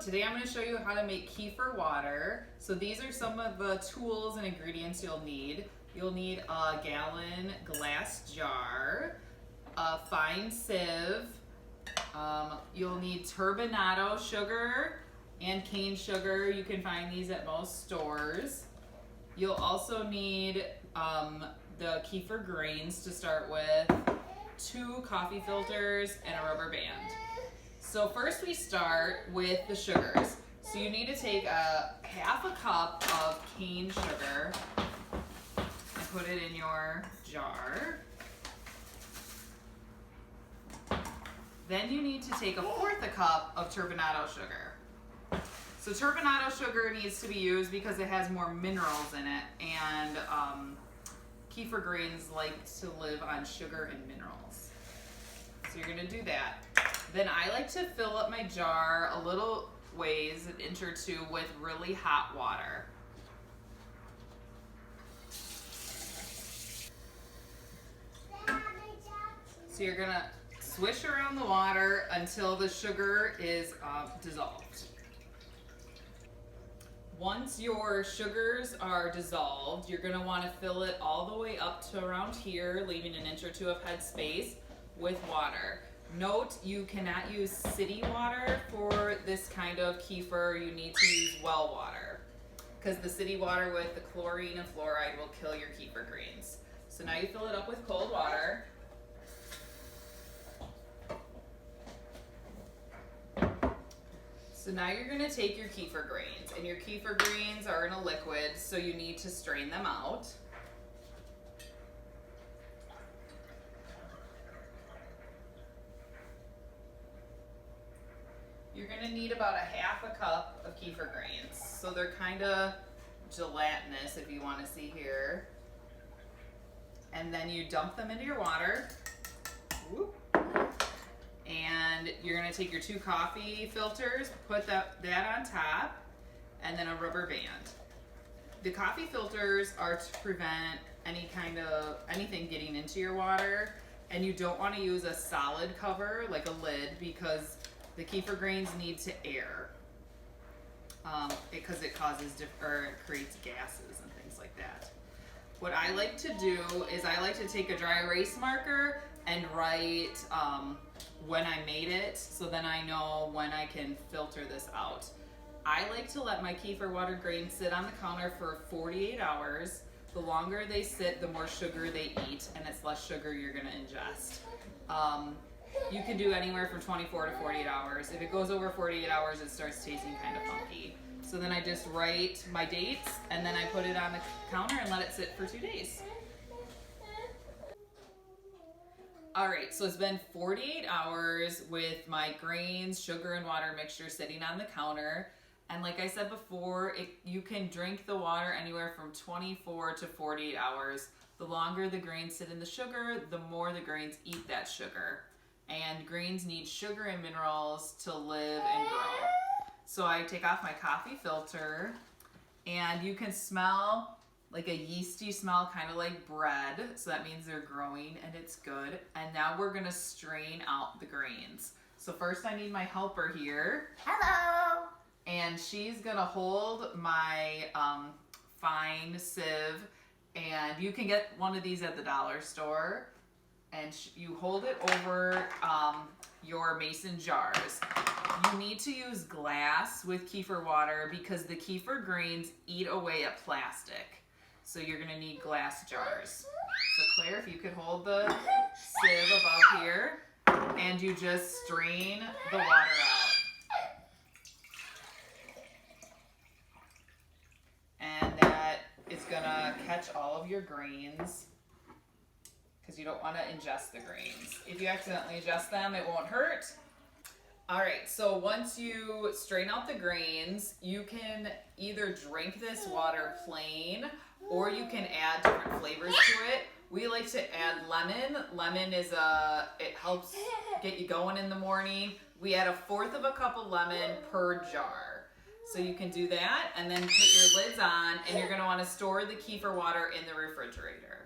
today I'm going to show you how to make kefir water. So these are some of the tools and ingredients you'll need. You'll need a gallon glass jar, a fine sieve, you'll need turbinado sugar and cane sugar. You can find these at most stores. You'll also need the kefir grains to start with, 2 coffee filters, and a rubber band. So first we start with the sugars. So you need to take half a cup of cane sugar and put it in your jar. Then you need to take 1/4 cup of turbinado sugar. So turbinado sugar needs to be used because it has more minerals in it, and kefir grains like to live on sugar and minerals. So you're gonna do that. Then I like to fill up my jar a little ways, an inch or two, with really hot water. So you're gonna swish around the water until the sugar is dissolved. Once your sugars are dissolved, you're gonna wanna fill it all the way up to around here, leaving an inch or two of head space with water. Note, you cannot use city water for this kind of kefir. You need to use well water, because the city water with the chlorine and fluoride will kill your kefir grains. So now you fill it up with cold water. So now you're gonna take your kefir grains, and your kefir grains are in a liquid, so you need to strain them out. You're gonna need about 1/2 cup of kefir grains. So they're kind of gelatinous, if you wanna see here. And then you dump them into your water. Whoop. And you're gonna take your 2 coffee filters, put that on top, and then a rubber band. The coffee filters are to prevent anything getting into your water, and you don't wanna use a solid cover, like a lid, because the kefir grains need to air, because it creates gases and things like that. What I like to do is I like to take a dry erase marker and write when I made it, so then I know when I can filter this out. I like to let my kefir water grains sit on the counter for 48 hours. The longer they sit, the more sugar they eat, and it's less sugar you're gonna ingest. You can do anywhere from 24 to 48 hours. If it goes over 48 hours, it starts tasting kind of funky. So then I just write my dates, and then I put it on the counter and let it sit for 2 days. All right, so it's been 48 hours with my grains, sugar, and water mixture sitting on the counter. And like I said before, you can drink the water anywhere from 24 to 48 hours. The longer the grains sit in the sugar, the more the grains eat that sugar. And grains need sugar and minerals to live and grow. So I take off my coffee filter, and you can smell like a yeasty smell, kind of like bread. So that means they're growing and it's good. And now we're gonna strain out the grains. So first I need my helper here. Hello. And she's gonna hold my fine sieve, and you can get one of these at the dollar store. And you hold it over your mason jars. You need to use glass with kefir water because the kefir grains eat away at plastic. So you're gonna need glass jars. So Claire, if you could hold the sieve above here, and you just strain the water out. And that is gonna catch all of your grains, because you don't want to ingest the grains. If you accidentally ingest them, it won't hurt. All right, so once you strain out the grains, you can either drink this water plain, or you can add different flavors to it. We like to add lemon. Lemon it helps get you going in the morning. We add 1/4 cup of lemon per jar. So you can do that, and then put your lids on, and you're gonna wanna store the kefir water in the refrigerator.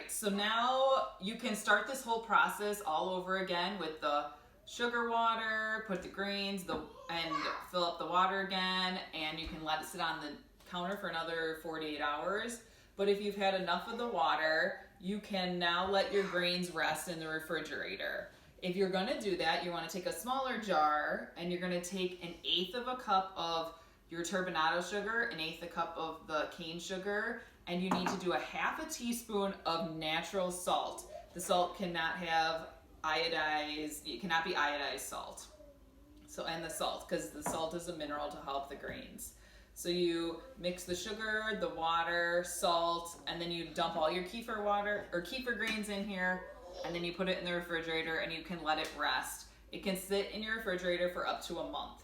So now you can start this whole process all over again with the sugar water, put the grains, and fill up the water again, and you can let it sit on the counter for another 48 hours. But if you've had enough of the water, you can now let your grains rest in the refrigerator. If you're gonna do that, you wanna take a smaller jar and you're gonna take 1/8 of a cup of your turbinado sugar, 1/8 a cup of the cane sugar, and you need to do a 1/2 teaspoon of natural salt. The salt cannot have iodized, it cannot be iodized salt. So, and the salt, because the salt is a mineral to help the grains. So you mix the sugar, the water, salt, and then you dump all your kefir water or kefir grains in here, and then you put it in the refrigerator and you can let it rest. It can sit in your refrigerator for up to a month.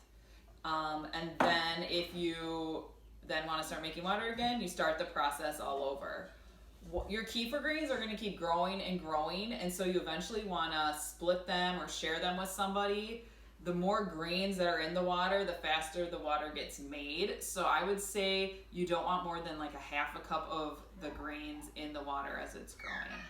And then if you then want to start making water again, you start the process all over. Your kefir grains are going to keep growing and growing, and so you eventually want to split them or share them with somebody. The more grains that are in the water, the faster the water gets made. So I would say you don't want more than like a 1/2 cup of the grains in the water as it's growing.